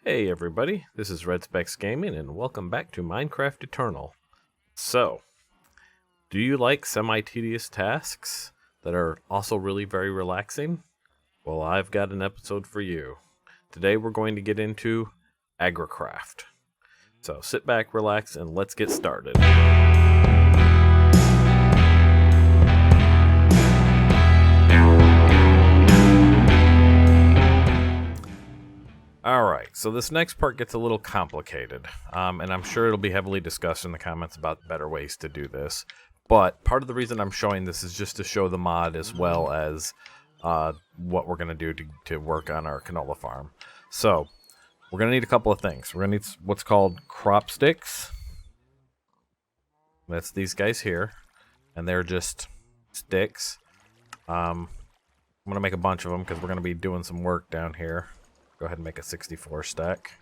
Hey everybody, this is Red Specs Gaming and welcome back to Minecraft Eternal. So, do you like semi-tedious tasks that are also really very relaxing? Well, I've got an episode for you. Today we're going to get into Agricraft. So sit back, relax, and let's get started. Alright, so this next part gets a little complicated, and I'm sure it'll be heavily discussed in the comments about better ways to do this. But part of the reason I'm showing this is just to show the mod as well as what we're going to do to work on our canola farm. So, we're going to need a couple of things. We're going to need what's called crop sticks. That's these guys here, and they're just sticks. I'm going to make a bunch of them because we're going to be doing some work down here. Go ahead and make a 64 stack.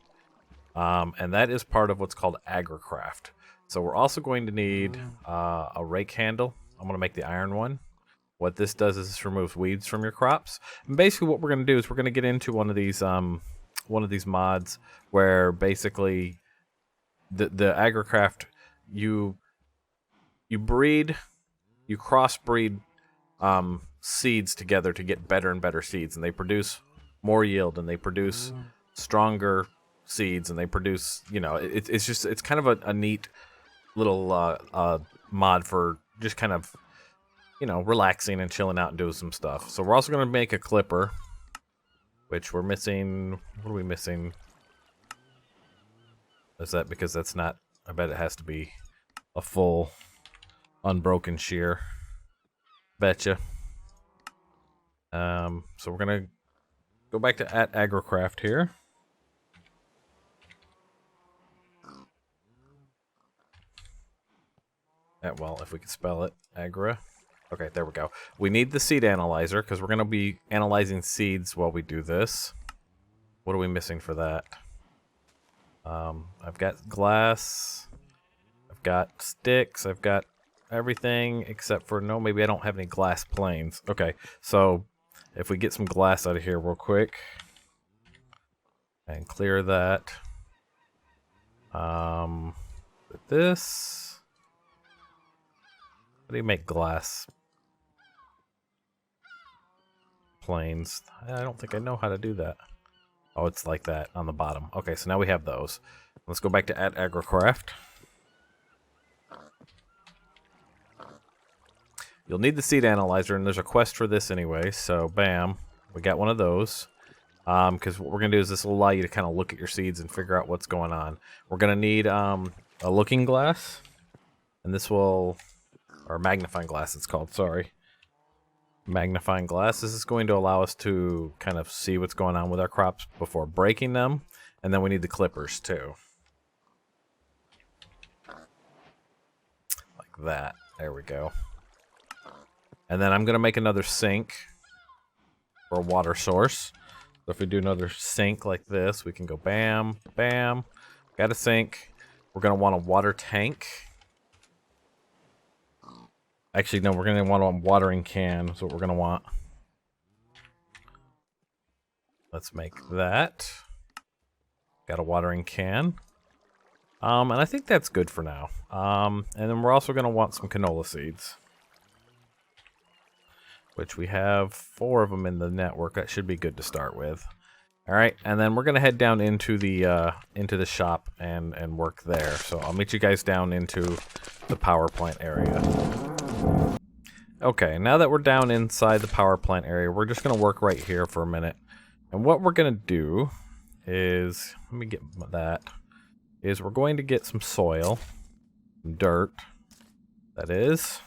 And that is part of what's called Agricraft. So we're also going to need a rake handle. I'm going to make the iron one. What this does is this removes weeds from your crops. And basically what we're going to do is we're going to get into one of these mods where basically the Agricraft, you crossbreed seeds together to get better and better seeds, and they produce more yield, and they produce stronger seeds, and they produce, it's kind of a neat little mod for just kind of, relaxing and chilling out and doing some stuff. So we're also going to make a clipper, which we're missing. What are we missing? Is that because that's not, I bet it has to be a full unbroken shear. Betcha. So we're going to go back to @Agricraft here. Well, if we could spell it, Agra. Okay, there we go. We need the seed analyzer because we're going to be analyzing seeds while we do this. What are we missing for that? I've got glass. I've got sticks. I've got everything except for, no, maybe I don't have any glass planes. Okay, so if we get some glass out of here real quick and clear that. With this. How do you make glass planes? I don't think I know how to do that. Oh, it's like that on the bottom. Okay, so now we have those. Let's go back to @Agricraft. You'll need the seed analyzer, and there's a quest for this anyway, so bam, we got one of those. Because what we're going to do is this will allow you to kind of look at your seeds and figure out what's going on. We're going to need a looking glass, and this will, or magnifying glass it's called, sorry. Magnifying glass. This is going to allow us to kind of see what's going on with our crops before breaking them, and then we need the clippers too. Like that. There we go. And then I'm going to make another sink for a water source. So if we do another sink like this, we can go bam, bam. Got a sink. We're going to want a water tank. Actually, no, we're going to want a watering can. That's what we're going to want. Let's make that. Got a watering can. And I think that's good for now. And then we're also going to want some canola seeds, which we have 4 of them in the network. That should be good to start with. All right, and then we're gonna head down into the shop and work there. So I'll meet you guys down into the power plant area. Okay, now that we're down inside the power plant area, we're just gonna work right here for a minute. And what we're gonna do is, let me get that, is we're going to get some soil, some dirt, that is.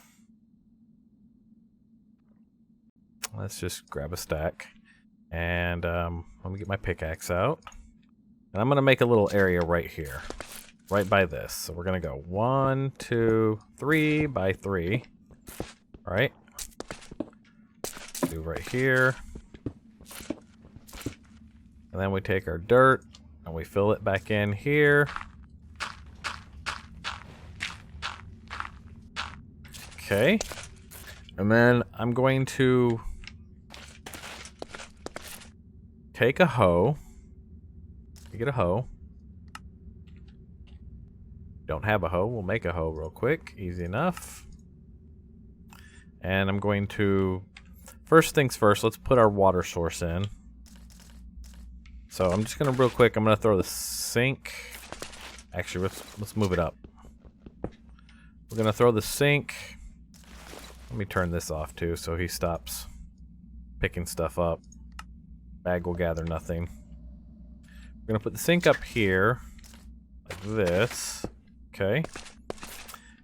Let's just grab a stack, and let me get my pickaxe out, and I'm gonna make a little area right here, right by this. So we're gonna go 1, 2, 3 by 3. All right, do right here, and then we take our dirt and we fill it back in here. Okay, and then I'm going to take a hoe. get a hoe. Don't have a hoe, we'll make a hoe real quick. Easy enough. And I'm going to... First things first, let's put our water source in. So I'm just going to real quick, I'm going to throw the sink. Actually, let's move it up. We're going to throw the sink. Let me turn this off too so he stops picking stuff up. Bag will gather nothing. We're going to put the sink up here like this. Okay.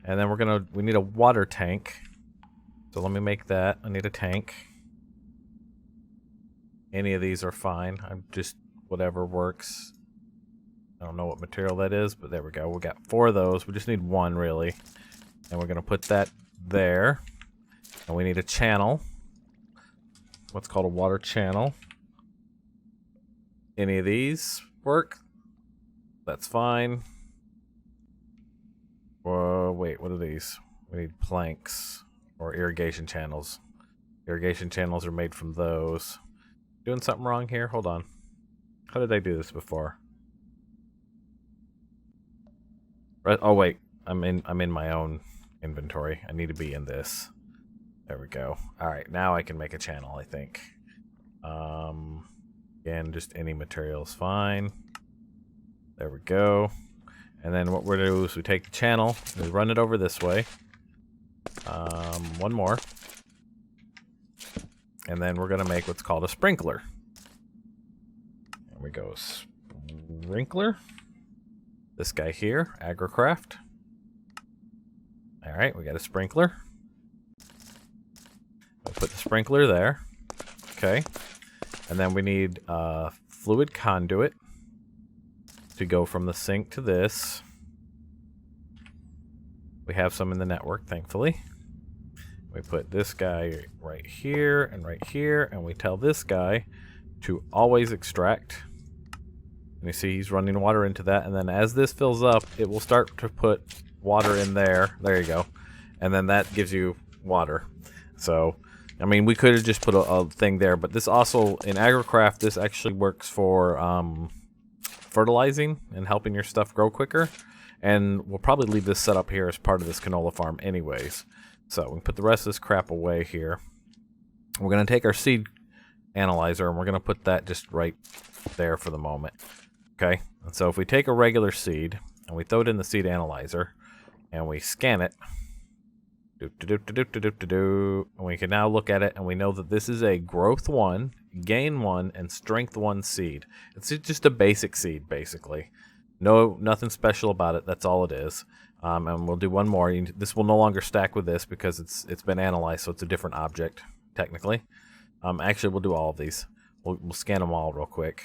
And then we need a water tank. So let me make that. I need a tank. Any of these are fine. I'm just whatever works. I don't know what material that is, but there we go. We got 4 of those. We just need 1 really. And we're going to put that there. And we need a channel. What's called a water channel. Any of these work? That's fine. Wait, what are these? We need planks or irrigation channels. Irrigation channels are made from those. Doing something wrong here? Hold on. How did I do this before? Oh wait, I'm in my own inventory. I need to be in this. There we go. All right, now I can make a channel, I think. Again, just any material is fine. There we go. And then what we're going to do is we take the channel, we run it over this way. 1 more. And then we're going to make what's called a sprinkler. There we go. Sprinkler. This guy here, Agricraft. Alright, we got a sprinkler. We'll put the sprinkler there. Okay. And then we need a fluid conduit to go from the sink to this. We have some in the network, thankfully. We put this guy right here, and we tell this guy to always extract. And you see he's running water into that, and then as this fills up, it will start to put water in there. There you go. And then that gives you water. So, I mean, we could have just put a thing there, but this also, in Agricraft, this actually works for fertilizing and helping your stuff grow quicker. And we'll probably leave this set up here as part of this canola farm anyways. So we can put the rest of this crap away here. We're going to take our seed analyzer and we're going to put that just right there for the moment. Okay, and so if we take a regular seed and we throw it in the seed analyzer and we scan it, and we can now look at it and we know that this is a growth 1, gain 1, and strength 1 seed. It's just a basic seed, basically. Nothing special about it. That's all it is. And we'll do 1 more. This will no longer stack with this because it's been analyzed, so it's a different object, technically. Actually, we'll do all of these. We'll scan them all real quick.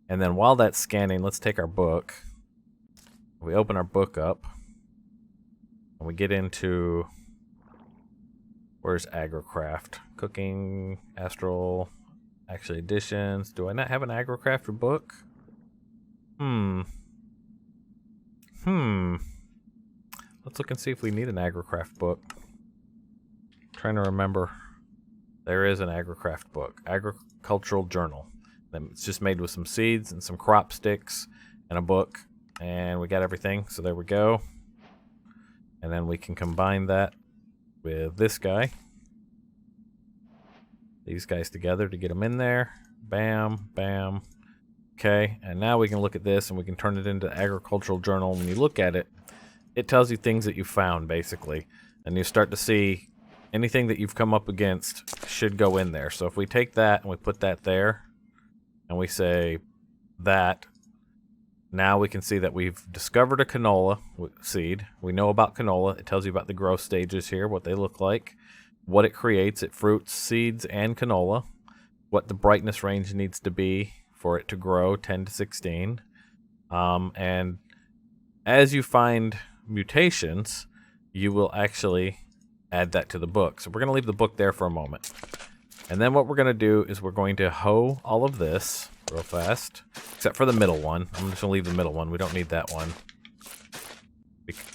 And then while that's scanning, let's take our book. We open our book up. And we get into... Where's Agricraft? Cooking, Astral, actually additions. Do I not have an Agricraft book? Let's look and see if we need an Agricraft book. I'm trying to remember. There is an Agricraft book. Agricultural Journal. It's just made with some seeds and some crop sticks and a book. And we got everything. So there we go. And then we can combine that with this guy. These guys together to get them in there. Bam, bam. Okay, and now we can look at this and we can turn it into Agricultural Journal. When you look at it, it tells you things that you found, basically. And you start to see anything that you've come up against should go in there. So if we take that and we put that there, and we say that, now we can see that we've discovered a canola seed. We know about canola. It tells you about the growth stages here, what they look like, what it creates. It fruits, seeds, and canola. What the brightness range needs to be for it to grow, 10 to 16. And as you find mutations, you will actually add that to the book. So we're going to leave the book there for a moment. And then what we're going to do is we're going to hoe all of this real fast, except for the middle one. I'm just going to leave the middle one. We don't need that one.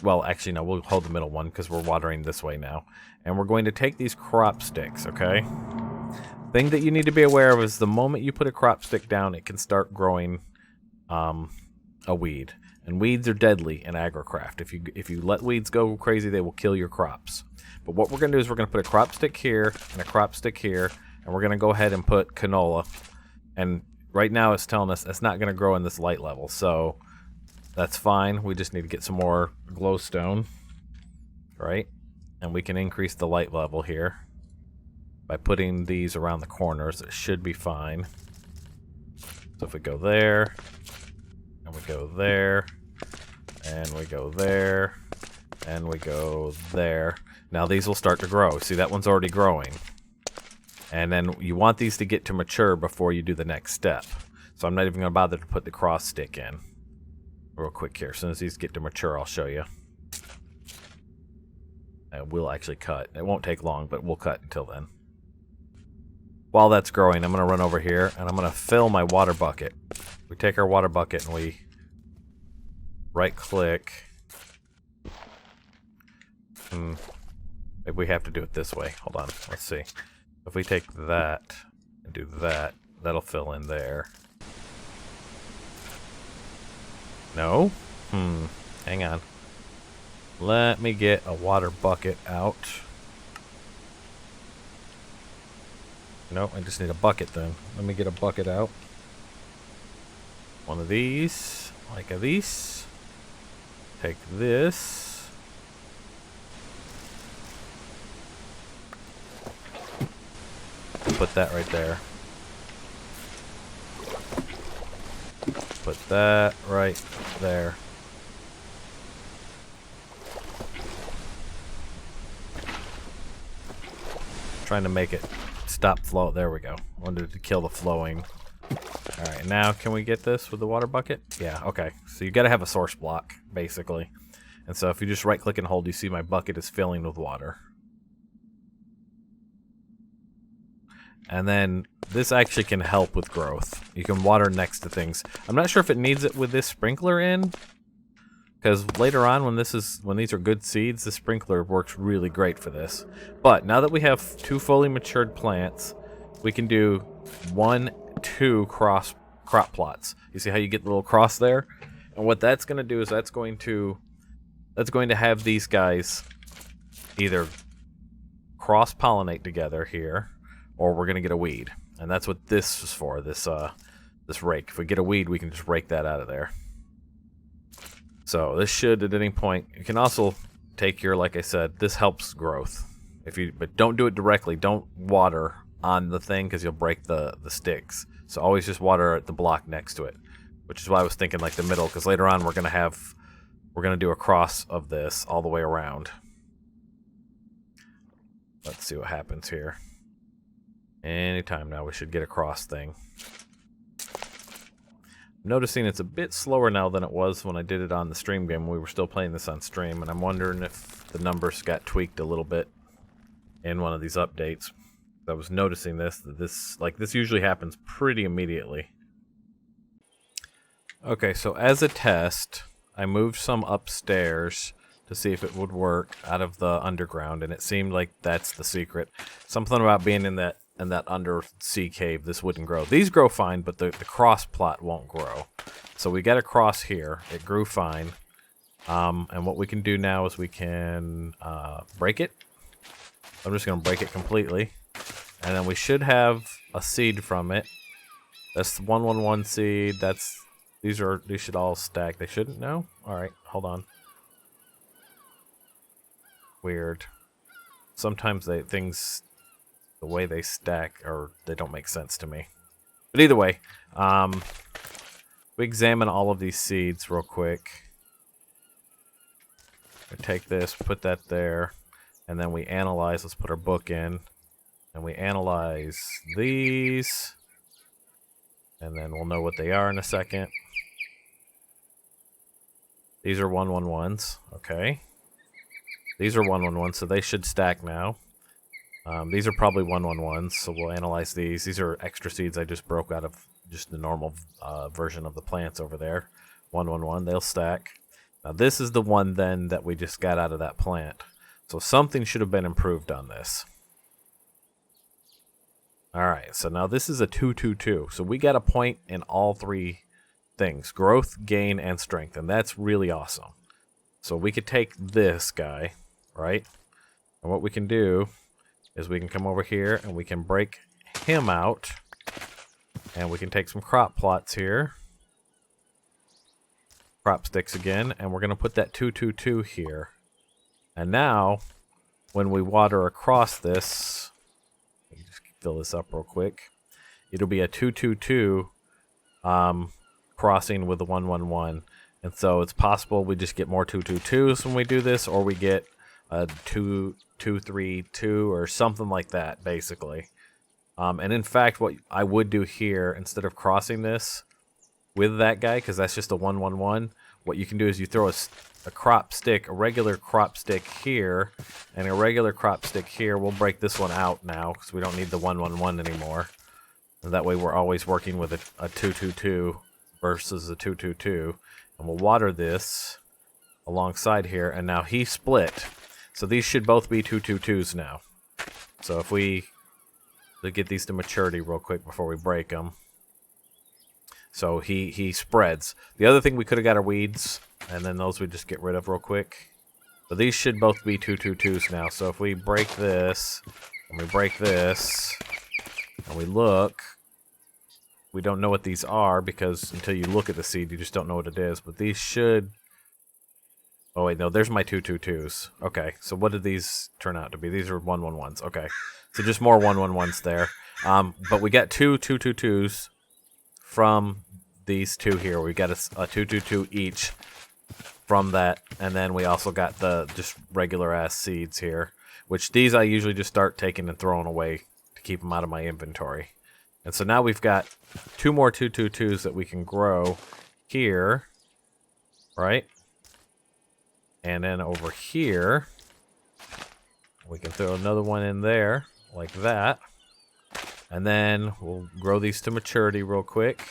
Well, actually, no, we'll hold the middle one because we're watering this way now. And we're going to take these crop sticks, okay? Thing that you need to be aware of is the moment you put a crop stick down, it can start growing a weed. And weeds are deadly in Agricraft. If you let weeds go crazy, they will kill your crops. But what we're going to do is we're going to put a crop stick here and a crop stick here, and we're going to go ahead and put canola. And right now it's telling us it's not going to grow in this light level, so that's fine. We just need to get some more glowstone, right? And we can increase the light level here by putting these around the corners. It should be fine. So if we go there, and we go there, and we go there, and we go there. Now these will start to grow. See, that one's already growing. And then you want these to get to mature before you do the next step. So I'm not even going to bother to put the cross stick in. Real quick here. As soon as these get to mature, I'll show you. And we'll actually cut. It won't take long, but we'll cut until then. While that's growing, I'm going to run over here, and I'm going to fill my water bucket. We take our water bucket and we right-click. Maybe we have to do it this way. Hold on. Let's see. If we take that and do that, that'll fill in there. No? Hang on. Let me get a water bucket out. No, I just need a bucket then. Let me get a bucket out. One of these, like a these. Take this. Put that right there. Put that right there. Trying to make it stop flow. There we go. Wanted to kill the flowing. Alright, now can we get this with the water bucket? Yeah, okay. So you gotta have a source block, basically. And so if you just right click and hold, you see my bucket is filling with water. And then this actually can help with growth. You can water next to things. I'm not sure if it needs it with this sprinkler in, because later on when these are good seeds, the sprinkler works really great for this. But now that we have 2 fully matured plants, we can do 1, 2 cross crop plots. You see how you get the little cross there? And what that's going to do is that's going to have these guys either cross-pollinate together here, or we're going to get a weed. And that's what this is for, this rake. If we get a weed, we can just rake that out of there. So this should, at any point, you can also take your, like I said, this helps growth. But don't do it directly. Don't water on the thing because you'll break the sticks. So always just water at the block next to it, which is why I was thinking like the middle, because later on we're gonna do a cross of this all the way around. Let's see what happens here. Anytime now we should get a cross thing. Noticing it's a bit slower now than it was when I did it on the stream game. We were still playing this on stream, and I'm wondering if the numbers got tweaked a little bit in one of these updates. I was noticing this usually happens pretty immediately. Okay, so as a test, I moved some upstairs to see if it would work out of the underground, and it seemed like that's the secret. Something about being in that undersea cave, this wouldn't grow. These grow fine, but the cross plot won't grow. So we got a cross here. It grew fine. And what we can do now is we can break it. I'm just going to break it completely. And then we should have a seed from it. That's the 111 seed. These should all stack. They shouldn't? No? Alright, hold on. Weird. Sometimes the way they stack, or they don't make sense to me. But either way, we examine all of these seeds real quick. We take this, put that there, and then we analyze. Let's put our book in. And we analyze these. And then we'll know what they are in a second. These are 111s. Okay. These are 111s, so they should stack now. These are probably 111s, so we'll analyze these. These are extra seeds I just broke out of just the normal version of the plants over there. 111, they'll stack. Now this is the one then that we just got out of that plant. So something should have been improved on this. Alright, so now this is a 222. So we got a point in all 3 things: growth, gain, and strength. And that's really awesome. So we could take this guy, right? And what we can do is we can come over here and we can break him out. And we can take some crop plots here. Crop sticks again. And we're going to put that 222 here. And now, when we water across this, let me just fill this up real quick. It'll be a 222 crossing with the 111. And so it's possible we just get more 222s when we do this, or we get a 2232 or something like that, basically. And in fact, what I would do here, instead of crossing this with that guy, because that's just a 111, what you can do is you throw a crop stick, a regular crop stick here, and a regular crop stick here. We'll break this one out now, because we don't need the 111 anymore. And that way we're always working with a 222 versus a 222. And we'll water this alongside here, and now he split. So these should both be 222s now. So if we get these to maturity real quick before we break them. So he spreads. The other thing we could have got are weeds, and then those we just get rid of real quick. But these should both be 222s now. So if we break this, and we break this, and we look, we don't know what these are, because until you look at the seed, you just don't know what it is. But these should... Oh, wait, no, there's my 222s. Okay, so what did these turn out to be? These are 111s. Okay, so just more 111s there. But we got two 222s from these two here. We got a 222 each from that. And then we also got the just regular-ass seeds here, which these I usually just start taking and throwing away to keep them out of my inventory. And so now we've got two more 222s that we can grow here, right? And then over here, we can throw another one in there, like that. And then we'll grow these to maturity real quick.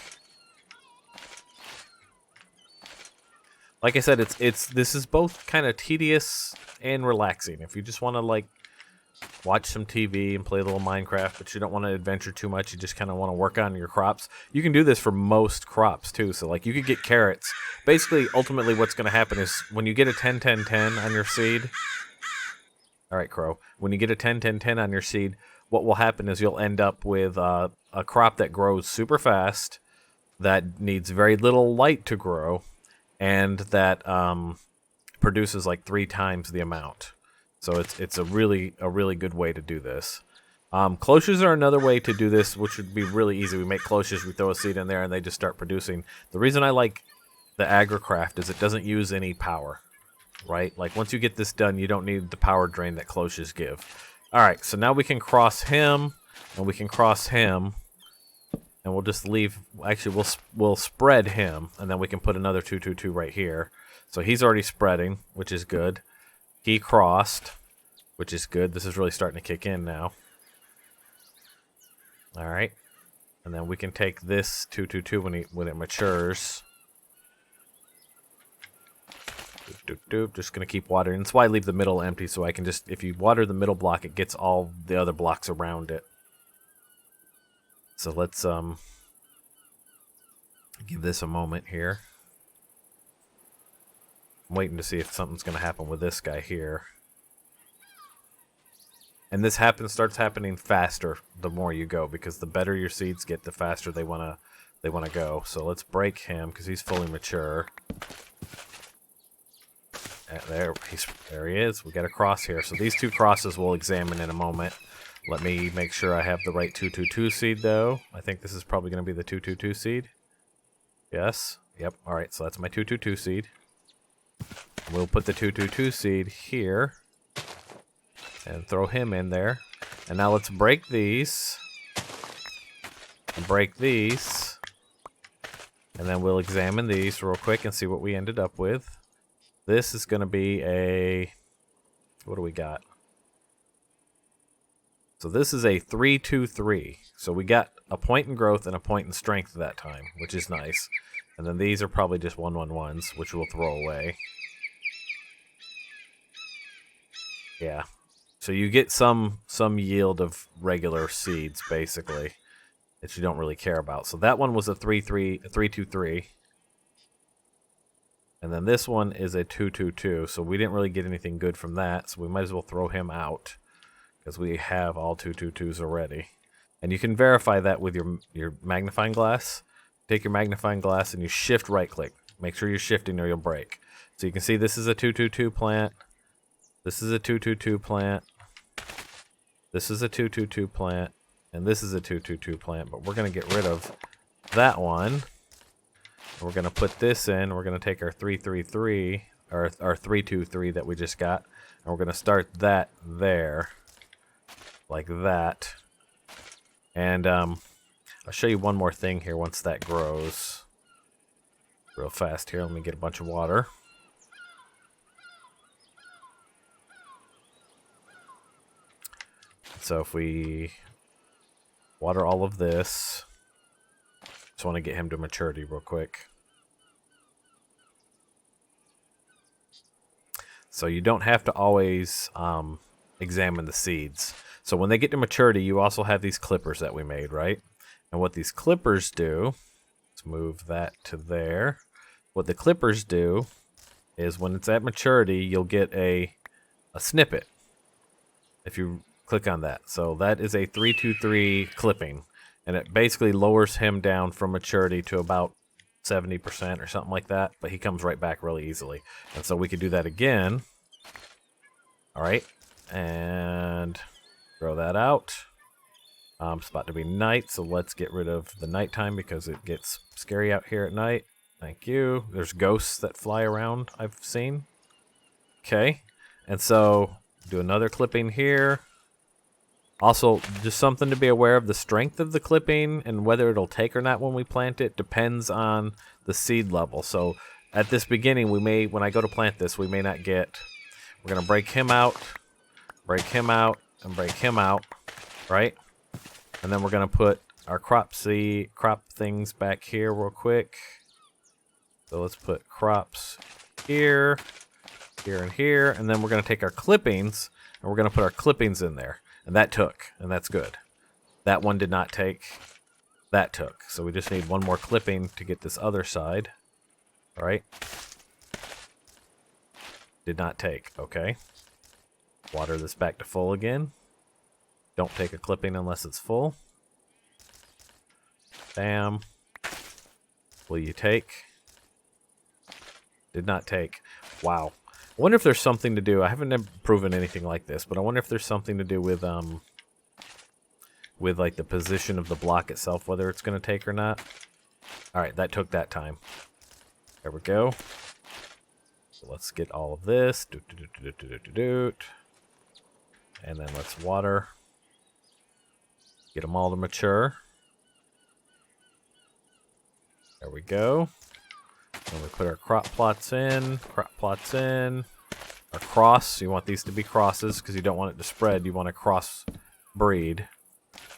Like I said, this is both kind of tedious and relaxing. If you just want to, like, watch some TV and play a little Minecraft, but you don't want to adventure too much, you just kind of want to work on your crops, you can do this for most crops too. So like you could get carrots. Basically, ultimately what's going to happen is when you get a 10-10-10 on your seed, all right, Crow, when you get a 10-10-10 on your seed, what will happen is you'll end up with a crop that grows super fast, that needs very little light to grow, and that produces like 3 times the amount. So it's a really good way to do this. Cloches are another way to do this, which would be really easy. We make cloches, we throw a seed in there, and they just start producing. The reason I like the Agricraft is it doesn't use any power, right? Like once you get this done, you don't need the power drain that cloches give. All right, so now we can cross him, and we can cross him, and we'll just leave. Actually, we'll spread him, and then we can put another 222 right here. So he's already spreading, which is good. He crossed, which is good. This is really starting to kick in now. All right. And then we can take this 222 when it matures. Doop, doop, doop. Just going to keep watering. That's why I leave the middle empty, so I can just, if you water the middle block, it gets all the other blocks around it. So let's give this a moment here. I'm waiting to see if something's going to happen with this guy here. And this starts happening faster the more you go, because the better your seeds get, the faster they want to go. So let's break him because he's fully mature. And there he is. We got a cross here. So these two crosses we'll examine in a moment. Let me make sure I have the right 222 seed though. I think this is probably going to be the 222 seed. Yes. Yep. All right. So that's my 222 seed. We'll put the 222 seed here and throw him in there. And now let's break these. And break these. And then we'll examine these real quick and see what we ended up with. This is going to be a... What do we got? So this is a 3-2-3. So we got a point in growth and a point in strength that time, which is nice. And then these are probably just 1-1-1s, which we'll throw away. Yeah. So you get some yield of regular seeds, basically, that you don't really care about. So that one was a 3-2-3. And then this one is a 222, so we didn't really get anything good from that, so we might as well throw him out because we have all 222s already. And you can verify that with your magnifying glass. Take your magnifying glass and you shift right click. Make sure you're shifting or you'll break. So you can see this is a 222 plant. This is a 222 plant. This is a 222 plant. And this is a 222 plant, but we're going to get rid of that one. We're going to put this in. We're going to take our 333, or our 323 that we just got, and we're going to start that there, like that. And I'll show you one more thing here once that grows. Real fast here. Let me get a bunch of water. So if we water all of this, just want to get him to maturity real quick. So you don't have to always examine the seeds. So when they get to maturity, you also have these clippers that we made, right? And what these clippers do, let's move that to there. What the clippers do is when it's at maturity, you'll get a snippet if you click on that. So that is a 323 clipping. And it basically lowers him down from maturity to about 70% or something like that. But he comes right back really easily. And so we could do that again. All right. And throw that out. It's about to be night, so let's get rid of the nighttime because it gets scary out here at night. Thank you. There's ghosts that fly around, I've seen. Okay. And so do another clipping here. Also, just something to be aware of, the strength of the clipping and whether it'll take or not when we plant it depends on the seed level. So at this beginning, we may, when I go to plant this, we may not get, we're going to break him out, and break him out, right? And then we're going to put our crop things back here real quick. So let's put crops here, here, and here. And then we're going to take our clippings and we're going to put our clippings in there. And that took, and that's good. That one did not take. That took. So we just need one more clipping to get this other side. All right. Did not take. Okay. Water this back to full again. Don't take a clipping unless it's full. Bam. Will you take? Did not take. Wow. I wonder if there's something to do. I haven't proven anything like this, but I wonder if there's something to do with like the position of the block itself, whether it's going to take or not. All right, that took that time. There we go. So let's get all of this. And then let's water. Get them all to mature. There we go. And we put our crop plots in. Our cross, you want these to be crosses because you don't want it to spread. You want to cross breed.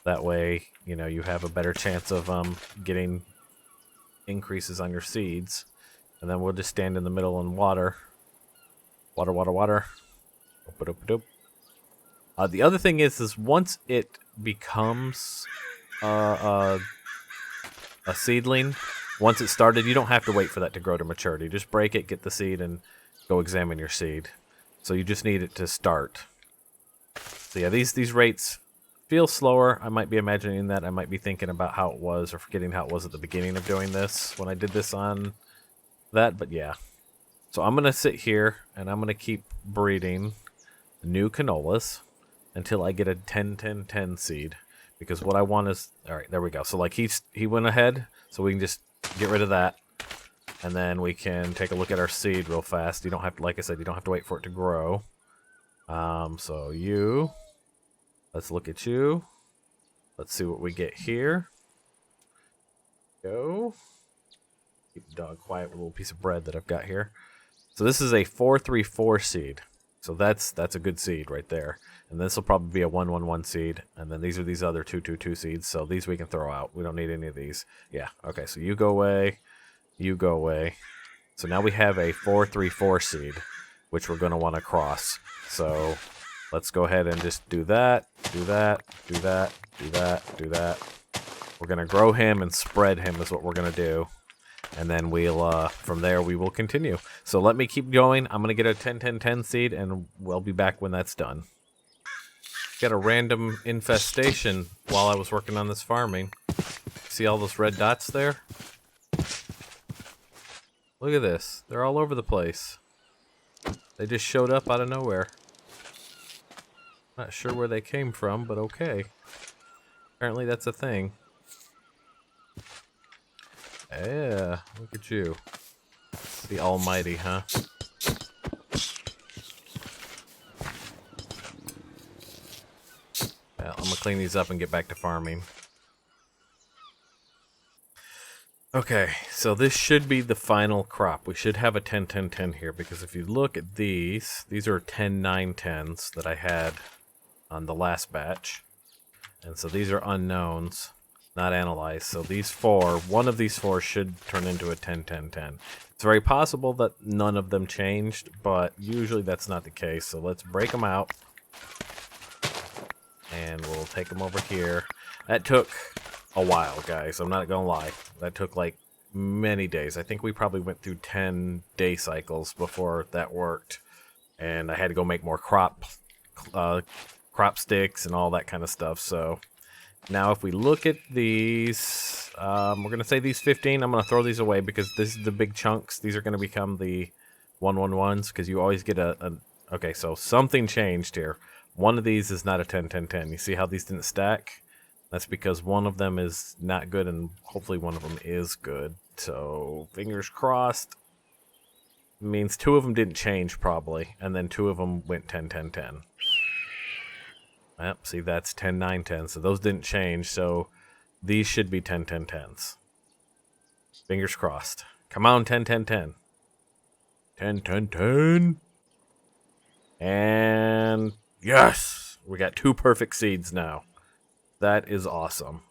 That way, you know, you have a better chance of getting increases on your seeds. And then we'll just stand in the middle and water. Water, water, water. The other thing is once it becomes a seedling, once it started, you don't have to wait for that to grow to maturity. Just break it, get the seed, and go examine your seed. So you just need it to start. So yeah, these rates feel slower. I might be imagining that. I might be thinking about how it was or forgetting how it was at the beginning of doing this when I did this on that. But yeah. So I'm going to sit here and I'm going to keep breeding new canolas until I get a 10-10-10 seed. Because what I want is... Alright, there we go. So like he went ahead. So we can just get rid of that. And then we can take a look at our seed real fast. You don't have to, like I said, you don't have to wait for it to grow. So you... Let's look at you. Let's see what we get here. Go. Keep the dog quiet with a little piece of bread that I've got here. So this is a 434 seed. So that's a good seed right there. And this will probably be a 111 seed. And then these are these other 222 seeds. So these we can throw out. We don't need any of these. Yeah. Okay. So you go away. You go away. So now we have a 434 seed, which we're going to want to cross. So let's go ahead and just do that. Do that. Do that. Do that. Do that. We're going to grow him and spread him is what we're going to do. And then we'll, from there, we will continue. So let me keep going. I'm going to get a 10-10-10 seed, and we'll be back when that's done. Got a random infestation while I was working on this farming. See all those red dots there? Look at this. They're all over the place. They just showed up out of nowhere. Not sure where they came from, but okay. Apparently that's a thing. Yeah, look at you. The almighty, huh? Well, I'm gonna clean these up and get back to farming. Okay, so this should be the final crop. We should have a 10-10-10 here, because if you look at these are 10-9-10s that I had on the last batch. And so these are unknowns, not analyzed. So these four, one of these four should turn into a 10-10-10. It's very possible that none of them changed, but usually that's not the case. So let's break them out. And we'll take them over here. That took a while, guys. I'm not gonna lie. That took like many days. I think we probably went through 10 day cycles before that worked. And I had to go make more crop sticks and all that kind of stuff. So now if we look at these, we're gonna say these 15. I'm gonna throw these away because this is the big chunks. These are gonna become the 1-1-1s because you always get a okay, so something changed here. One of these is not a 10-10-10. You see how these didn't stack? That's because one of them is not good and hopefully one of them is good. So fingers crossed. It means two of them didn't change probably, and then two of them went 10-10-10. Yep, see that's 10-9-10. So those didn't change, so these should be 10-10-10s. Fingers crossed. Come on, 10-10-10. 10-10-10. And yes! We got two perfect seeds now. That is awesome.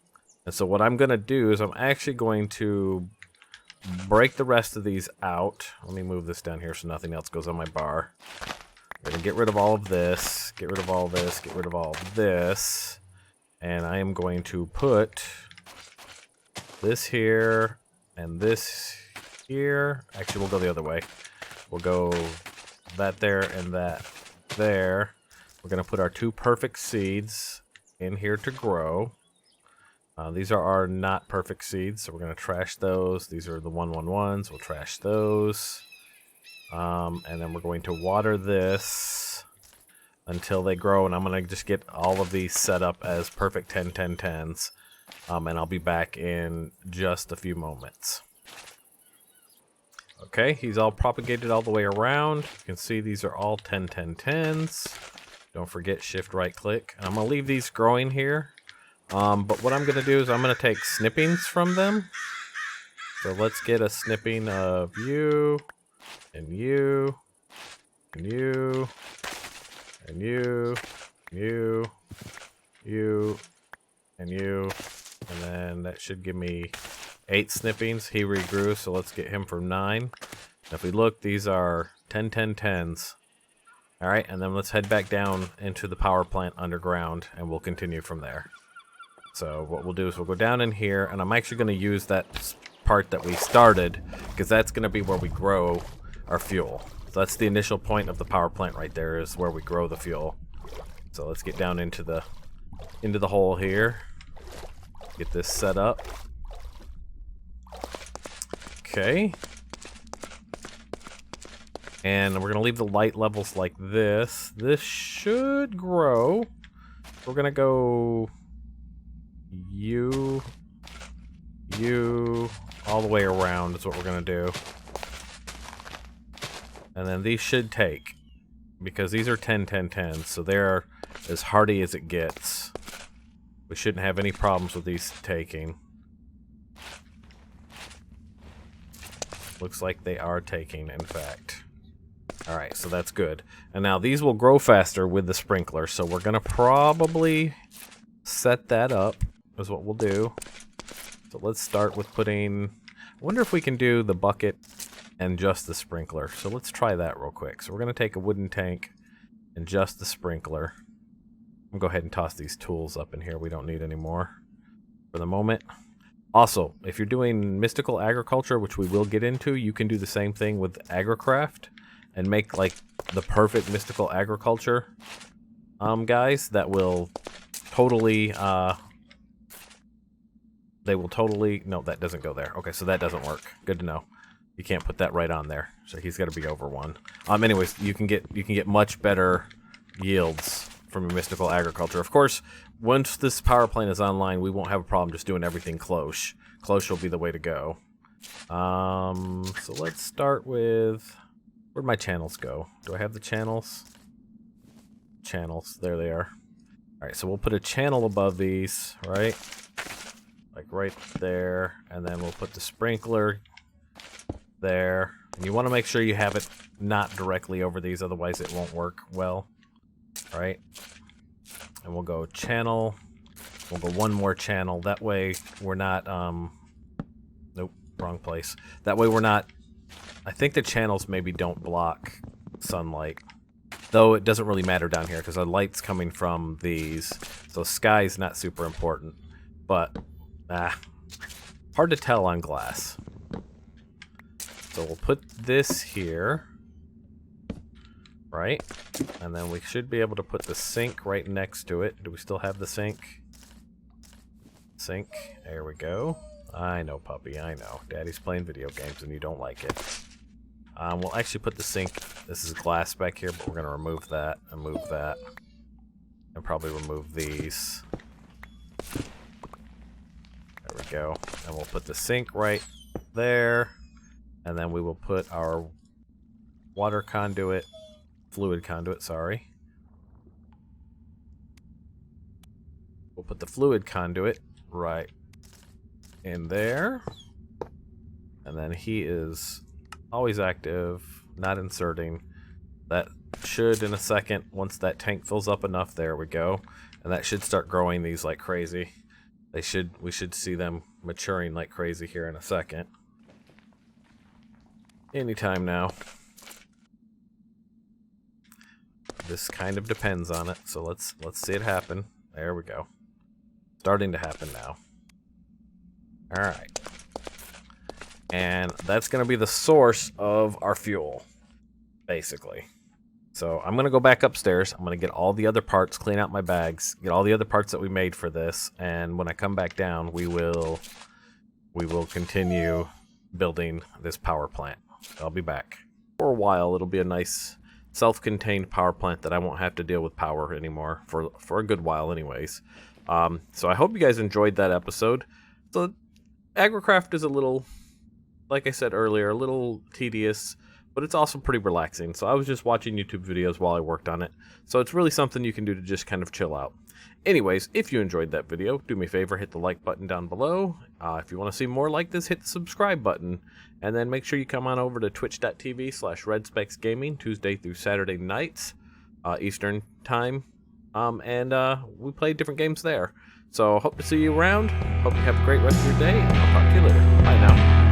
And so what I'm going to do is I'm actually going to break the rest of these out. Let me move this down here so nothing else goes on my bar. I'm going to get rid of all of this, get rid of all this, get rid of all of this. And I am going to put this here and this here. Actually, we'll go the other way. We'll go that there and that there. We're going to put our two perfect seeds in here to grow. These are our not perfect seeds, so we're going to trash those. These are the 1-1-1s. We'll trash those. And then we're going to water this until they grow, and I'm going to just get all of these set up as perfect 10-10-10s. And I'll be back in just a few moments. Okay, he's all propagated all the way around. You can see these are all 10-10-10s. Don't forget shift right click. And I'm going to leave these growing here. But what I'm going to do is I'm going to take snippings from them. So let's get a snipping of you, and you, and you, and you, you, you, and you. And then that should give me 8 snippings. He regrew, so let's get him for 9. And if we look, these are 10-10-10s. Alright, and then let's head back down into the power plant underground, and we'll continue from there. So what we'll do is we'll go down in here, and I'm actually going to use that part that we started, because that's going to be where we grow our fuel. So that's the initial point of the power plant right there, is where we grow the fuel. So let's get down into the hole here. Get this set up. Okay. And we're going to leave the light levels like this. This should grow. We're going to go you, all the way around is what we're going to do. And then these should take, because these are 10-10-10s, so they're as hardy as it gets. We shouldn't have any problems with these taking. Looks like they are taking, in fact. Alright, so that's good. And now these will grow faster with the sprinkler, so we're going to probably set that up, is what we'll do. So let's start with putting... I wonder if we can do the bucket and just the sprinkler. So let's try that real quick. So we're going to take a wooden tank and just the sprinkler. I'm going to go ahead and toss these tools up in here. We don't need any more for the moment. Also, if you're doing mystical agriculture, which we will get into, you can do the same thing with Agricraft and make like the perfect mystical agriculture guys that will totally they will totally no, that doesn't go there. Okay, so that doesn't work. Good to know. You can't put that right on there. So he's got to be over 1. Anyways, you can get much better yields from your mystical agriculture. Of course, once this power plant is online, we won't have a problem just doing everything close. Close will be the way to go. So let's start with, where'd my channels go? Do I have the channels? Channels, there they are. All right, so we'll put a channel above these, right? Like right there, and then we'll put the sprinkler there. And you want to make sure you have it not directly over these, otherwise it won't work well. All right, and we'll go channel. We'll go 1 more channel. That way we're not, nope, wrong place. That way we're not, I think the channels maybe don't block sunlight. Though it doesn't really matter down here because the light's coming from these. So sky's not super important. But, hard to tell on glass. So we'll put this here. Right? And then we should be able to put the sink right next to it. Do we still have the sink? Sink. There we go. I know, puppy. I know. Daddy's playing video games and you don't like it. We'll actually put the sink. This is glass back here, but we're going to remove that and move that. And probably remove these. There we go. And we'll put the sink right there. And then we will put our water conduit, fluid conduit, sorry. We'll put the fluid conduit right in there. And then he is always active, not inserting. That should, in a second, once that tank fills up enough, there we go. And that should start growing these like crazy. We should see them maturing like crazy here in a second. Anytime now. This kind of depends on it, so let's see it happen. There we go. Starting to happen now. Alright. And that's going to be the source of our fuel, basically. So I'm going to go back upstairs. I'm going to get all the other parts, clean out my bags, get all the other parts that we made for this, and when I come back down, we will continue building this power plant. I'll be back. For a while, it'll be a nice self-contained power plant that I won't have to deal with power anymore for a good while anyways. So I hope you guys enjoyed that episode. So Agricraft is a little, like I said earlier, a little tedious, but it's also pretty relaxing. So I was just watching YouTube videos while I worked on it. So it's really something you can do to just kind of chill out. Anyways, if you enjoyed that video, do me a favor, hit the like button down below. If you want to see more like this, hit the subscribe button. And then make sure you come on over to twitch.tv/RedSpexGaming, Tuesday through Saturday nights, Eastern time. And we play different games there. So hope to see you around. Hope you have a great rest of your day. And I'll talk to you later. Bye now.